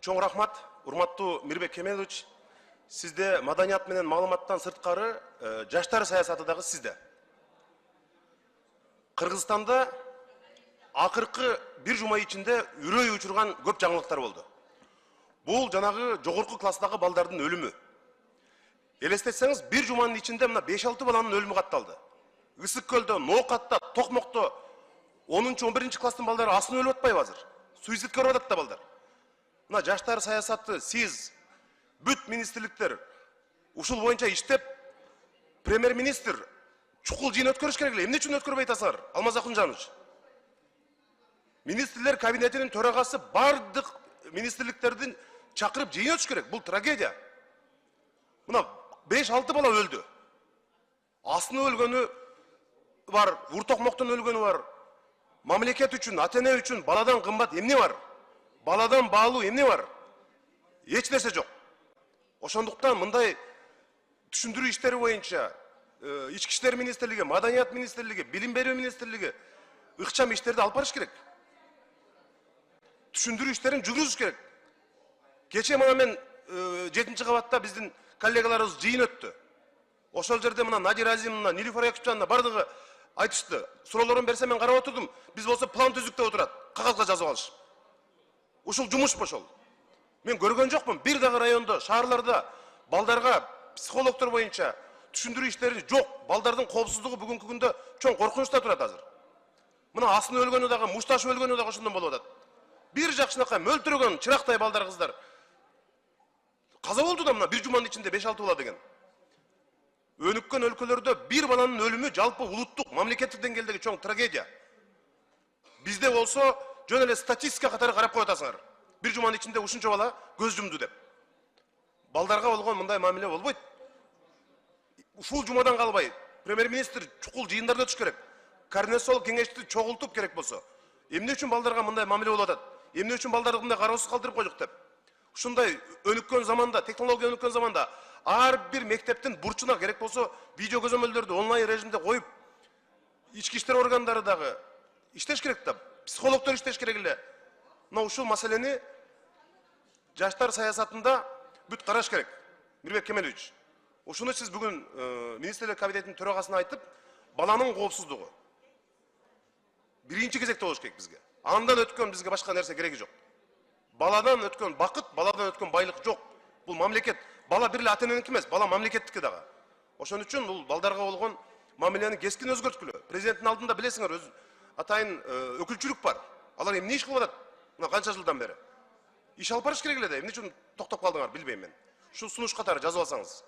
Чоң рахмат, урматтуу Мирбек Кемелович. Сизде маданият менен маалыматтан сырткары жаштар саясаты дагы сизде. Кыргызстанда акыркы бир жума ичинде үрөй учурган көп жаңылыктар болду. Бул жанагы жогорку класстагы балдардын өлүмү. Элестетсеңиз, бир жуманын ичинде мына 5-6 баланын өлүмү катталды. Ысык көлдө, Ноокатта, Токмокто 10-11 класстын балдары астын өлүп атпайбы азыр? Суицидке барып атат да балдар. Мына жаштар саясаты сиз бүт министрликтер ушул боюнча иштеп, премьер-министр чукул жыйын өткөрүш керек эле. Эмне үчүн өткөрбөй атасыңар? Алмаз Акунжанович. Министрлер кабинетинин төрагасы бардык министрликтердин чакырып жыйын өтүш керек. Бул трагедия. Мына 5-6 бала өлдү. Асыны өлгөнү бар, Уртокмоктон өлгөнү бар. Мамлекет үчүн, ата-эне үчүн баладан кымбат эмне бар? Баладан баалуу эмне бар? Эч нерсе жок. Ошондуктан мындай түшүндүрүү иштери боюнча Ички иштер министрлиги, Маданият министрлиги, Билим берүү министрлиги ыкчам иштерди алып барыш керек. Түшүндүрүү иштерин жүргүзүш керек. Кече мына мен 7-кабатта биздин коллегаларыбыз жыйын өттү. Ошол жерде мына Надир Азимовна, Нилюфар Якупчановна бардыгы айтышты. Суроолорун берсе мен карап отурдум. Биз болсо план түздүк деп отурат. Кагазга жазып алыш. Ушул жумуш ошол. Мен көргөн жокмун. Бир дагы райондо, шаарларда балдарга психологдор боюнча түшүндүрүү иштери жок. Балдардын коопсуздугу бүгүнкү күндө чоң коркунучта турат азыр. Мына Асын өлгөнү дагы, Мушташ өлгөнү дагы ошондон болуп атат. Бир жакшынакай мөлтүрөгөн чырактай балдар кыздар каза болду да мына бир жуманын ичинде 5-6 бала деген. Өнүккөн өлкөлөрдө бир баланын өлүмү жалпы улуттук, мамлекеттик деңгээлдеги чоң трагедия. Бизде болсо жөн эле статистика катары карап коюп атасыңар. Бир жуманын ичинде ушунча бала көз жумду деп. Балдарга болгон мындай мамиле болбойт. Ушул жумадан калбай премьер-министр чукул жыйындарды өтүш керек. Координациялык кеңешти чогултуп керек болсо. Эмне үчүн балдарга мындай мамиле болуп атат? Эмне үчүн балдарды мындай кароосуз калтырып койдук деп. Ушундай өнүккөн заманда, технология өнүккөн заманда ар бир мектептин бурчуна керек болсо видео көзөмөлдөрдү онлайн режимде коюп, ички иштер органдары дагы иштеш керек да, психологдор иштеш керек эле. Мына ушул маселени жаштар саясатында бүт караш керек. Мирбек Кемелович, ушуну сиз бүгүн министрлер кабинетинин төрагасына айтып, баланын коопсуздугу биринчи кезекте болуш керек бизге. Андан өткөн бизге башка нерсе кереги жок. Баладан өткөн бакыт, баладан өткөн байлык жок. Бул мамлекет. Бала бир эле ата-эненики эмес, бала мамлекеттики дагы. Ошон үчүн бул балдарга болгон мамилени кескин өзгөрткүлө. Президенттин алдында билесиңер, өз атайын өкүлчүлүк бар. Алар эмне иш кылып атат? Мына канча жылдан бери. Иш алып барыш керек эле да, эмне үчүн токтоп калдыңар билбейм мен. Ушу сунуш катары жазып алсаңыз.